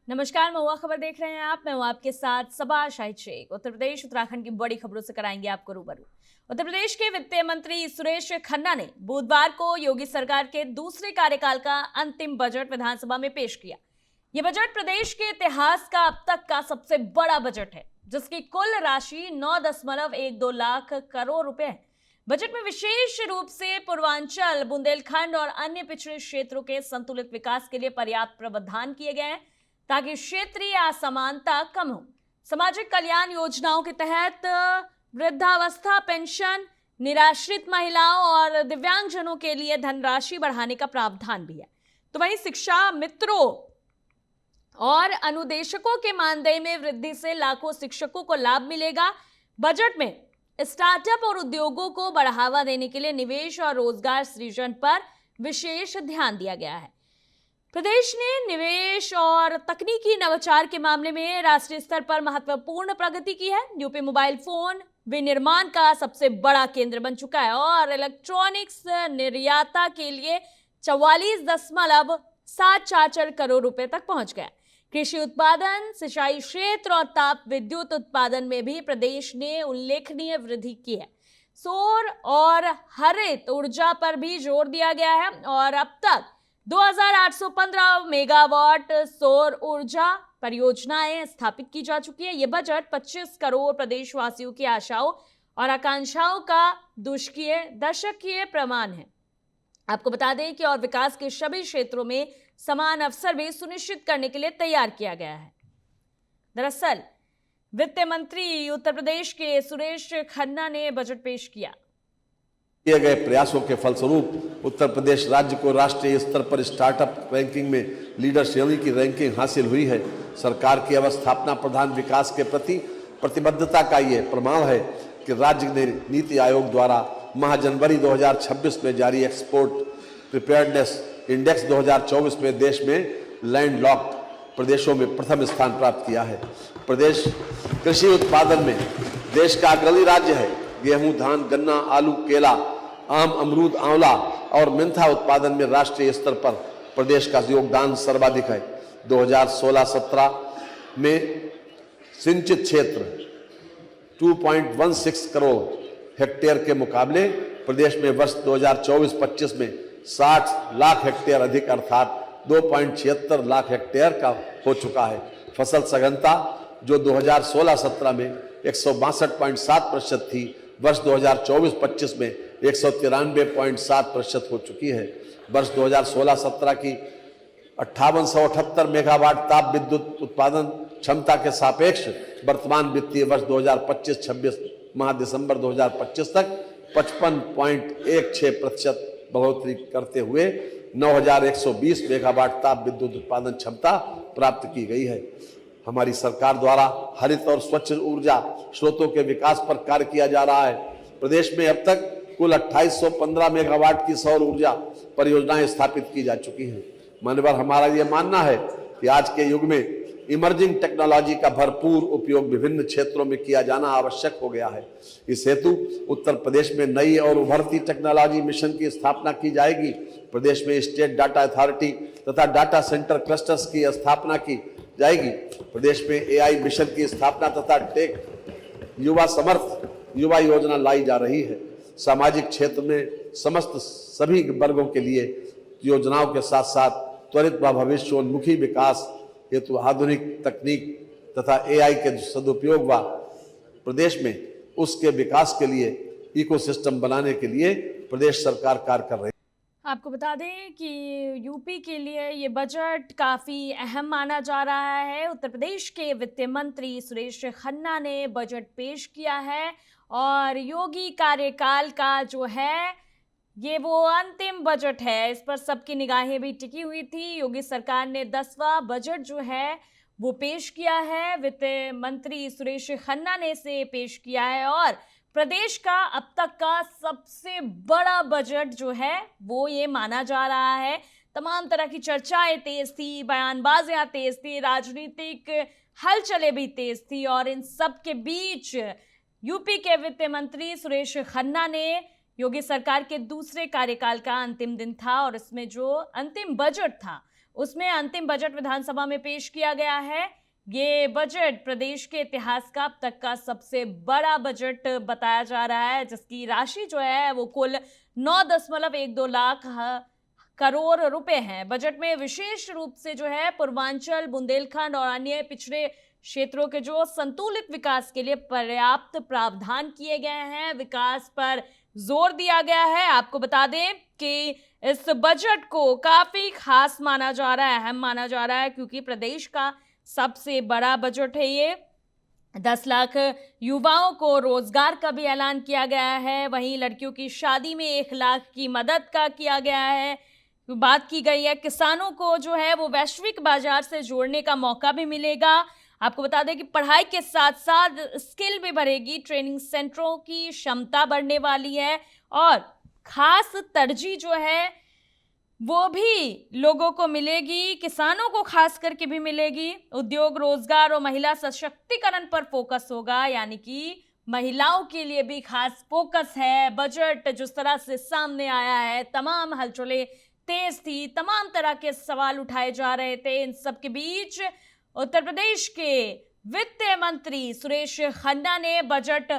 नमस्कार, महुआ खबर देख रहे हैं आप। मैं हूं आपके साथ सबा शाहिद शेख। उत्तर प्रदेश उत्तराखंड की बड़ी खबरों से कराएंगे आपको रूबरू। उत्तर प्रदेश के वित्त मंत्री सुरेश खन्ना ने बुधवार को योगी सरकार के दूसरे कार्यकाल का अंतिम बजट विधानसभा में पेश किया। यह बजट प्रदेश के इतिहास का अब तक का सबसे बड़ा बजट है, जिसकी कुल राशि 9.12 लाख करोड़ रुपए है। बजट में विशेष रूप से पूर्वांचल, बुंदेलखंड और अन्य पिछड़े क्षेत्रों के संतुलित विकास के लिए पर्याप्त प्रावधान किए गए हैं, ताकि क्षेत्रीय असमानता कम हो। सामाजिक कल्याण योजनाओं के तहत वृद्धावस्था पेंशन, निराश्रित महिलाओं और दिव्यांगजनों के लिए धनराशि बढ़ाने का प्रावधान भी है। तो वहीं शिक्षा मित्रों और अनुदेशकों के मानदेय में वृद्धि से लाखों शिक्षकों को लाभ मिलेगा। बजट में स्टार्टअप और उद्योगों को बढ़ावा देने के लिए निवेश और रोजगार सृजन पर विशेष ध्यान दिया गया है। प्रदेश ने निवेश और तकनीकी नवाचार के मामले में राष्ट्रीय स्तर पर महत्वपूर्ण प्रगति की है। यूपी मोबाइल फोन विनिर्माण का सबसे बड़ा केंद्र बन चुका है और इलेक्ट्रॉनिक्स निर्याता के लिए 44.744 करोड़ रुपए तक पहुंच गया। कृषि उत्पादन, सिंचाई क्षेत्र और ताप विद्युत उत्पादन में भी प्रदेश ने उल्लेखनीय वृद्धि की है। सौर और हरित ऊर्जा पर भी जोर दिया गया है और अब तक 2815 मेगावाट सौर ऊर्जा परियोजनाएं स्थापित की जा चुकी है। यह बजट 25 करोड़ प्रदेशवासियों की आशाओं और आकांक्षाओं का दशकीय प्रमाण है। आपको बता दें कि और विकास के सभी क्षेत्रों में समान अवसर भी सुनिश्चित करने के लिए तैयार किया गया है। दरअसल वित्त मंत्री उत्तर प्रदेश के सुरेश खन्ना ने बजट पेश किया। किए गए प्रयासों के फलस्वरूप उत्तर प्रदेश राज्य को राष्ट्रीय स्तर पर स्टार्टअप रैंकिंग में लीडर श्रेणी की रैंकिंग हासिल हुई है। सरकार की अवस्थापना प्रधान विकास के प्रति प्रतिबद्धता का ये प्रमाण है कि राज्य ने नीति आयोग द्वारा माह जनवरी 2026 में जारी एक्सपोर्ट प्रिपेयर्डनेस इंडेक्स 2024 में देश में लैंडलॉक्ड प्रदेशों में प्रथम स्थान प्राप्त किया है। प्रदेश कृषि उत्पादन में देश का अग्रणी राज्य है। गेहूं, धान, गन्ना, आलू, केला, आम, अमरूद, आंवला और मेंथा उत्पादन में राष्ट्रीय स्तर पर प्रदेश का योगदान सर्वाधिक है। 2016-17 में सिंचित क्षेत्र 2.16 करोड़ हेक्टेयर के मुकाबले प्रदेश में वर्ष 2024-25 में 60 लाख हेक्टेयर अधिक अर्थात 2.76 लाख हेक्टेयर का हो चुका है। फसल सघनता जो 2016-17 में 162.7% थी, वर्ष 2024-25 में 193.7% हो चुकी है। वर्ष 2016-17 की 5878 मेगावाट ताप विद्युत उत्पादन क्षमता के सापेक्ष वर्तमान वित्तीय वर्ष 2025-26 माह दिसंबर 2025 तक 55.16% बढ़ोतरी करते हुए 9120 मेगावाट ताप विद्युत उत्पादन क्षमता प्राप्त की गई है। हमारी सरकार द्वारा हरित और स्वच्छ ऊर्जा स्रोतों के विकास पर कार्य किया जा रहा है। प्रदेश में अब तक कुल 2815 मेगावाट की सौर ऊर्जा परियोजनाएं स्थापित की जा चुकी हैं। मान्यवर, हमारा ये मानना है कि आज के युग में इमर्जिंग टेक्नोलॉजी का भरपूर उपयोग विभिन्न क्षेत्रों में किया जाना आवश्यक हो गया है। इस हेतु उत्तर प्रदेश में नई और उभरती टेक्नोलॉजी मिशन की स्थापना की जाएगी। प्रदेश में स्टेट डाटा अथॉरिटी तथा डाटा सेंटर क्लस्टर्स की स्थापना की जाएगी। प्रदेश में AI मिशन की स्थापना तथा टेक युवा समर्थ युवा योजना लाई जा रही है। सामाजिक क्षेत्र में समस्त सभी वर्गों के लिए योजनाओं के साथ साथ त्वरित व भविष्योन्मुखी विकास हेतु आधुनिक तकनीक तथा AI के सदुपयोग व प्रदेश में उसके विकास के लिए इकोसिस्टम बनाने के लिए प्रदेश सरकार कार्य कर रही है। आपको बता दें कि यूपी के लिए ये बजट काफ़ी अहम माना जा रहा है। उत्तर प्रदेश के वित्त मंत्री सुरेश खन्ना ने बजट पेश किया है और योगी कार्यकाल का जो है ये वो अंतिम बजट है। इस पर सबकी निगाहें भी टिकी हुई थी। योगी सरकार ने 10वां बजट जो है वो पेश किया है। वित्त मंत्री सुरेश खन्ना ने इसे पेश किया है और प्रदेश का अब तक का सबसे बड़ा बजट जो है वो ये माना जा रहा है। तमाम तरह की चर्चाएं तेज थी, बयानबाजियां तेज थी, राजनीतिक हलचलें भी तेज थी और इन सब के बीच यूपी के वित्त मंत्री सुरेश खन्ना ने योगी सरकार के दूसरे कार्यकाल का अंतिम दिन था और इसमें जो अंतिम बजट था उसमें अंतिम बजट विधानसभा में पेश किया गया है। ये बजट प्रदेश के इतिहास का अब तक का सबसे बड़ा बजट बताया जा रहा है, जिसकी राशि जो है वो कुल 9.12 लाख करोड़ रुपए हैं। बजट में विशेष रूप से जो है पूर्वांचल, बुंदेलखंड और अन्य पिछड़े क्षेत्रों के जो संतुलित विकास के लिए पर्याप्त प्रावधान किए गए हैं, विकास पर जोर दिया गया है। आपको बता दें कि इस बजट को काफी खास माना जा रहा है, अहम माना जा रहा है, क्योंकि प्रदेश का सबसे बड़ा बजट है ये। 10 लाख युवाओं को रोजगार का भी ऐलान किया गया है। वहीं लड़कियों की शादी में 1 लाख की मदद का किया गया है। बात की गई है किसानों को जो है वो वैश्विक बाजार से जोड़ने का मौका भी मिलेगा। आपको बता दें कि पढ़ाई के साथ साथ स्किल भी बढ़ेगी, ट्रेनिंग सेंटरों की क्षमता बढ़ने वाली है और खास तरजीह जो है वो भी लोगों को मिलेगी, किसानों को खास करके भी मिलेगी। उद्योग, रोजगार और महिला सशक्तिकरण पर फोकस होगा, यानी कि महिलाओं के लिए भी खास फोकस है। बजट जिस तरह से सामने आया है, तमाम हलचलें तेज थी, तमाम तरह के सवाल उठाए जा रहे थे। इन सब के बीच उत्तर प्रदेश के वित्त मंत्री सुरेश खन्ना ने बजट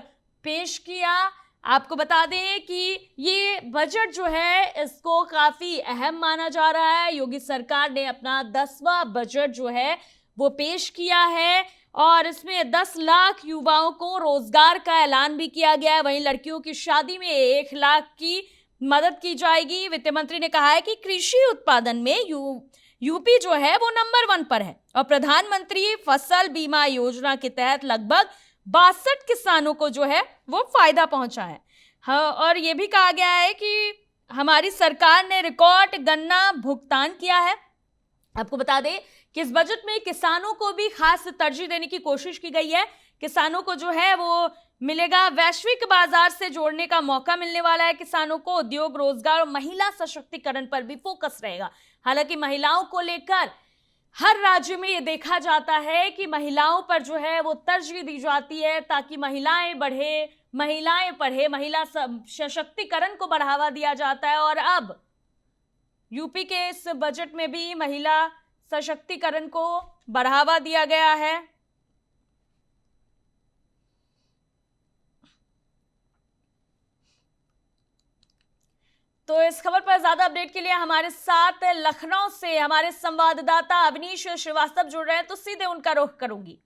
पेश किया। आपको बता दें कि ये बजट जो है इसको काफी अहम माना जा रहा है। योगी सरकार ने अपना 10वां बजट जो है वो पेश किया है और इसमें 10 लाख युवाओं को रोजगार का ऐलान भी किया गया है। वहीं लड़कियों की शादी में 1 लाख की मदद की जाएगी। वित्त मंत्री ने कहा है कि कृषि उत्पादन में यूपी जो है वो नंबर 1 पर है और प्रधानमंत्री फसल बीमा योजना के तहत लगभग 62 किसानों को जो है वो फायदा पहुंचा है। हाँ, और ये भी कहा गया है कि हमारी सरकार ने रिकॉर्ड गन्ना भुगतान किया है। आपको बता दें कि इस बजट में किसानों को भी खास तरजीह देने की कोशिश की गई है। किसानों को जो है वो मिलेगा वैश्विक बाजार से जोड़ने का मौका मिलने वाला है। किसानों को उद्योग, रोजगार और महिला सशक्तिकरण पर भी फोकस रहेगा। हालांकि महिलाओं को लेकर हर राज्य में ये देखा जाता है कि महिलाओं पर जो है वो तरजीह दी जाती है ताकि महिलाएं बढ़े, महिलाएं पढ़े, महिला सशक्तिकरण को बढ़ावा दिया जाता है। और अब यूपी के इस बजट में भी महिला सशक्तिकरण को बढ़ावा दिया गया है। तो इस खबर पर ज्यादा अपडेट के लिए हमारे साथ लखनऊ से हमारे संवाददाता अवनीश श्रीवास्तव जुड़ रहे हैं, तो सीधे उनका रुख करूंगी।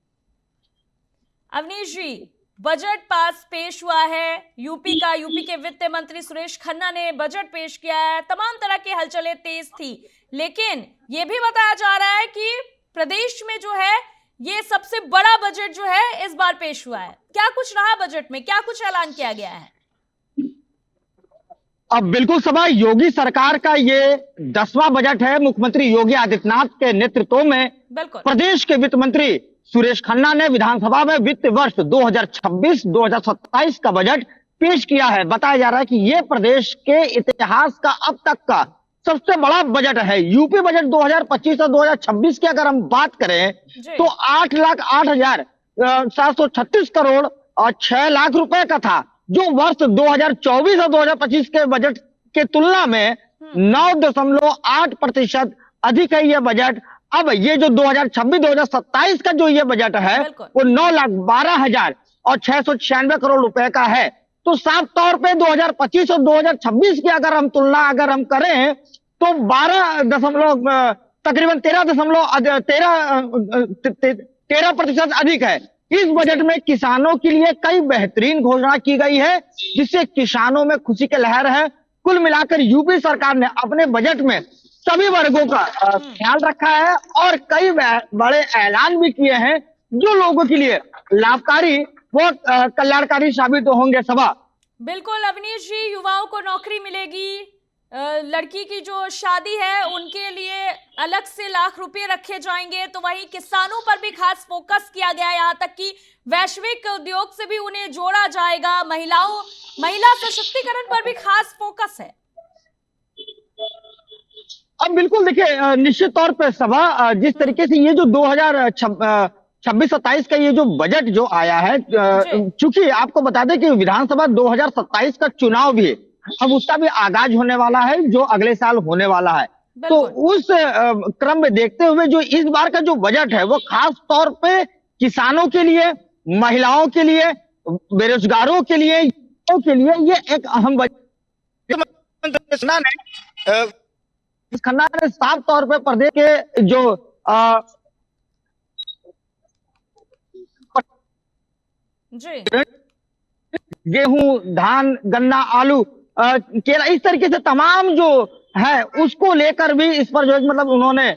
अवनीश जी, बजट पास पेश हुआ है यूपी के वित्त मंत्री सुरेश खन्ना ने बजट पेश किया है। तमाम तरह की हलचलें तेज थी, लेकिन यह भी बताया जा रहा है कि प्रदेश में जो है ये सबसे बड़ा बजट जो है इस बार पेश हुआ है। क्या कुछ रहा बजट में, क्या कुछ ऐलान किया गया है? अब बिल्कुल सभा, योगी सरकार का ये 10वां बजट है। मुख्यमंत्री योगी आदित्यनाथ के नेतृत्व में प्रदेश के वित्त मंत्री सुरेश खन्ना ने विधानसभा में वित्त वर्ष 2026-2027 का बजट पेश किया है। बताया जा रहा है कि ये प्रदेश के इतिहास का अब तक का सबसे बड़ा बजट है। यूपी बजट 2025 और 2026 की अगर हम बात करें तो 8,08,736 करोड़ और 6 लाख रुपए का था, जो वर्ष 2024 और 2025 के बजट के तुलना में 9.8% अधिक है ये बजट। अब ये जो 2026-2027 का जो ये बजट है वो 9,12,696 करोड़ रुपए का है। तो साफ तौर पे 2025 और 2026 की अगर हम तुलना करें तो तकरीबन 13% अधिक है। इस बजट में किसानों के लिए कई बेहतरीन घोषणा की गई है, जिससे किसानों में खुशी की लहर है। कुल मिलाकर यूपी सरकार ने अपने बजट में सभी वर्गों का ख्याल रखा है और कई बड़े ऐलान भी किए हैं जो लोगों के लिए लाभकारी व कल्याणकारी साबित होंगे। सभा बिल्कुल अवनीश जी, युवाओं को नौकरी मिलेगी, लड़की की जो शादी है उनके लिए अलग से लाख रुपए रखे जाएंगे, तो वहीं किसानों पर भी खास फोकस किया गया है। यहाँ तक कि वैश्विक उद्योग से भी उन्हें जोड़ा जाएगा। महिला सशक्तिकरण पर भी खास फोकस है। अब बिल्कुल देखिए, निश्चित तौर पर सभा, जिस तरीके से ये जो 2026-27 का ये जो बजट जो आया है, चूंकि आपको बता दें कि विधानसभा 2027 का चुनाव भी अब उसका भी आगाज होने वाला है, जो अगले साल होने वाला है। तो उस क्रम में देखते हुए जो इस बार का जो बजट है वो खास तौर पे किसानों के लिए, महिलाओं के लिए, बेरोजगारों के लिए, युवाओं के लिए ये एक अहम बजट खन्ना ने साफ तौर पे प्रदेश के जो जी गेहूं, धान, गन्ना, आलू, केला, इस तरीके से तमाम जो है उसको लेकर भी इस पर जो मतलब उन्होंने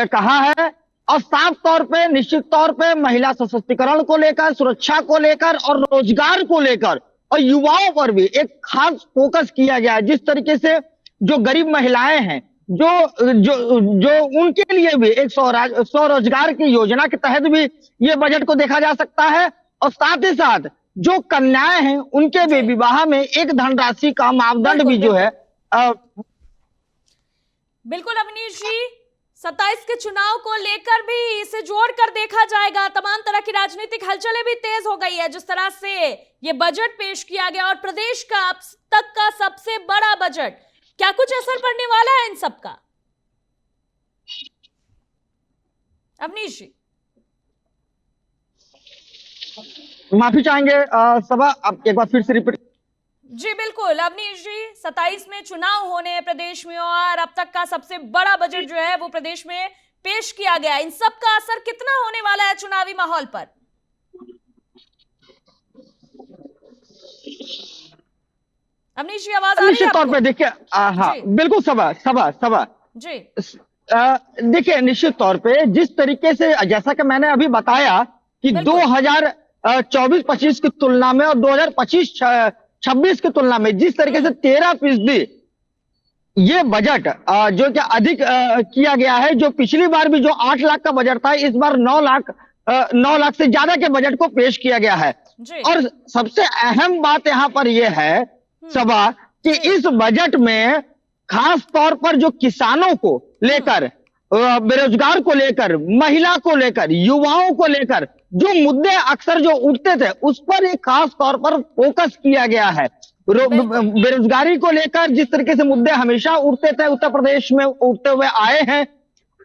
कहा है। और साफ तौर पे, निश्चित तौर पे महिला सशक्तिकरण को लेकर, सुरक्षा को लेकर और रोजगार को लेकर और युवाओं पर भी एक खास फोकस किया गया है। जिस तरीके से जो गरीब महिलाएं हैं, जो जो जो उनके लिए भी एक स्वरोजगार की योजना के तहत भी ये बजट को देखा जा सकता है। और साथ ही साथ जो कन्याएं हैं उनके भी विवाह में एक धनराशि का मापदंड भी जो है बिल्कुल अवनीश जी, 27 के चुनाव को लेकर भी इसे जोड़कर देखा जाएगा। तमाम तरह की राजनीतिक हलचलें भी तेज हो गई है। जिस तरह से ये बजट पेश किया गया और प्रदेश का अब तक का सबसे बड़ा बजट, क्या कुछ असर पड़ने वाला है इन सब का? अवनीश जी माफी चाहेंगे सभा, आप एक बार फिर से रिपीट। जी बिल्कुल अवनीश जी, 27 में चुनाव होने हैं प्रदेश में और अब तक का सबसे बड़ा बजट जो है वो प्रदेश में पेश किया गया। इन सब का असर कितना होने वाला है चुनावी माहौल पर? अवनीश जी आवाज आ रही है? निश्चित तौर पे देखिए, हाँ बिल्कुल सभा जी देखिए, निश्चित तौर पे जिस तरीके से, जैसा कि मैंने अभी बताया कि 2024-25 की तुलना में और 2025-26 की तुलना में जिस तरीके से 13% ये बजट जो कि अधिक किया गया है। जो पिछली बार भी जो 8 लाख का बजट था, इस बार 9 लाख से ज्यादा के बजट को पेश किया गया है। और सबसे अहम बात यहाँ पर यह है सभा कि इस बजट में खास तौर पर जो किसानों को लेकर, बेरोजगार को लेकर, महिला को लेकर, युवाओं को लेकर जो मुद्दे अक्सर जो उठते थे उस पर एक खास तौर पर फोकस किया गया है। बेरोजगारी को लेकर जिस तरीके से मुद्दे हमेशा उठते थे, उत्तर प्रदेश में उठते हुए आए हैं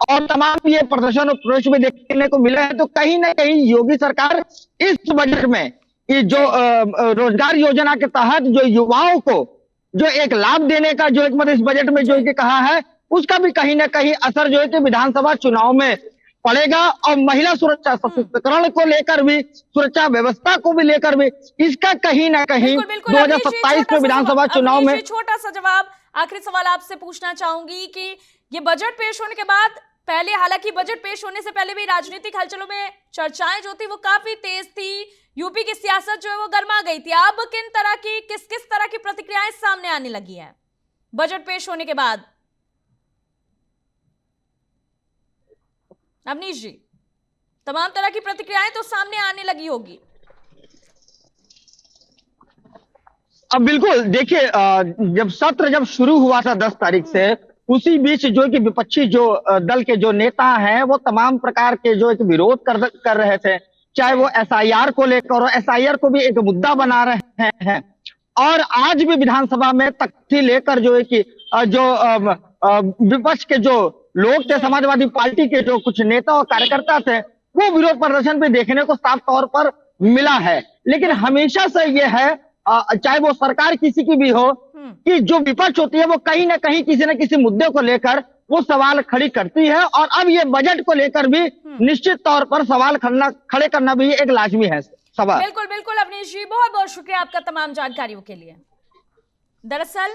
और तमाम ये प्रदर्शन और प्रदेश में देखने को मिले हैं, तो कहीं ना कहीं योगी सरकार इस बजट में ये जो रोजगार योजना के तहत जो युवाओं को जो एक लाभ देने का जो एक मतलब इस बजट में जो कि कहा है, उसका भी कहीं ना कहीं असर जो है कि विधानसभा चुनाव में पड़ेगा। और महिला सुरक्षा सशक्तिकरण को लेकर भी, सुरक्षा व्यवस्था को भी लेकर भी इसका कहीं ना कहीं 2027 में विधानसभा चुनाव में। छोटा सा जवाब, आखिरी सवाल आपसे पूछना चाहूंगी कि ये बजट पेश होने के बाद, पहले हालांकि बजट पेश होने से पहले भी राजनीतिक हलचलों में चर्चाएं जो थी वो काफी तेज थी, यूपी की सियासत जो है वो गर्मा गई थी। अब किस किस तरह की प्रतिक्रियाएं सामने आने लगी हैं बजट पेश होने के बाद? अवनीश जी, तमाम तरह की प्रतिक्रियाएं तो सामने आने लगी होगी। अब बिल्कुल देखिए, जब सत्र शुरू हुआ था 10 तारीख से, उसी बीच जो कि विपक्षी जो दल के जो नेता हैं वो तमाम प्रकार के जो एक विरोध कर रहे थे, चाहे वो एसआईआर को लेकर, और एसआईआर को भी एक मुद्दा बना रहे हैं। और आज भी विधानसभा में तख्ती लेकर जो है कि जो विपक्ष के जो लोग थे, समाजवादी पार्टी के जो कुछ नेता और कार्यकर्ता थे, वो विरोध प्रदर्शन पे देखने को साफ तौर पर मिला है। लेकिन हमेशा से ये है, चाहे वो सरकार किसी की भी हो, कि जो विपक्ष होती है वो कहीं ना कहीं किसी न किसी मुद्दे को लेकर वो सवाल खड़ी करती है। और अब ये बजट को लेकर भी निश्चित तौर पर सवाल खड़े करना भी एक लाजमी है सवाल। बिल्कुल बिल्कुल अवनीश जी, बहुत बहुत शुक्रिया आपका तमाम जानकारियों के लिए। दरअसल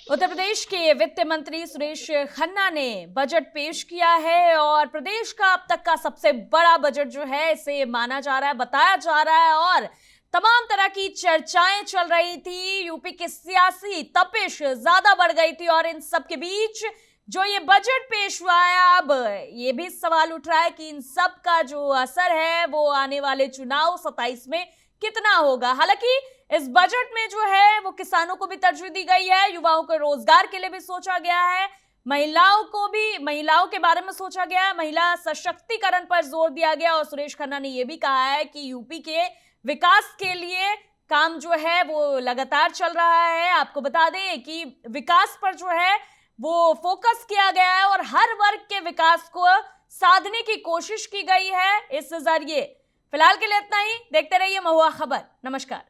उत्तर प्रदेश के वित्त मंत्री सुरेश खन्ना ने बजट पेश किया है और प्रदेश का अब तक का सबसे बड़ा बजट जो है इसे माना जा रहा है, बताया जा रहा है। और तमाम तरह की चर्चाएं चल रही थी, यूपी की सियासी तपिश ज्यादा बढ़ गई थी और इन सब के बीच जो ये बजट पेश हुआ है, अब ये भी सवाल उठ रहा है कि इन सब का जो असर है वो आने वाले चुनाव 27 में कितना होगा। हालांकि इस बजट में जो है वो किसानों को भी तरजीह दी गई है, युवाओं के रोजगार के लिए भी सोचा गया है, महिलाओं के बारे में सोचा गया है, महिला सशक्तिकरण पर जोर दिया गया। और सुरेश खन्ना ने यह भी कहा है कि यूपी के विकास के लिए काम जो है वो लगातार चल रहा है। आपको बता दें कि विकास पर जो है वो फोकस किया गया है और हर वर्ग के विकास को साधने की कोशिश की गई है इस जरिए। फिलहाल के लिए इतना ही। देखते रहिए महुआ खबर। नमस्कार।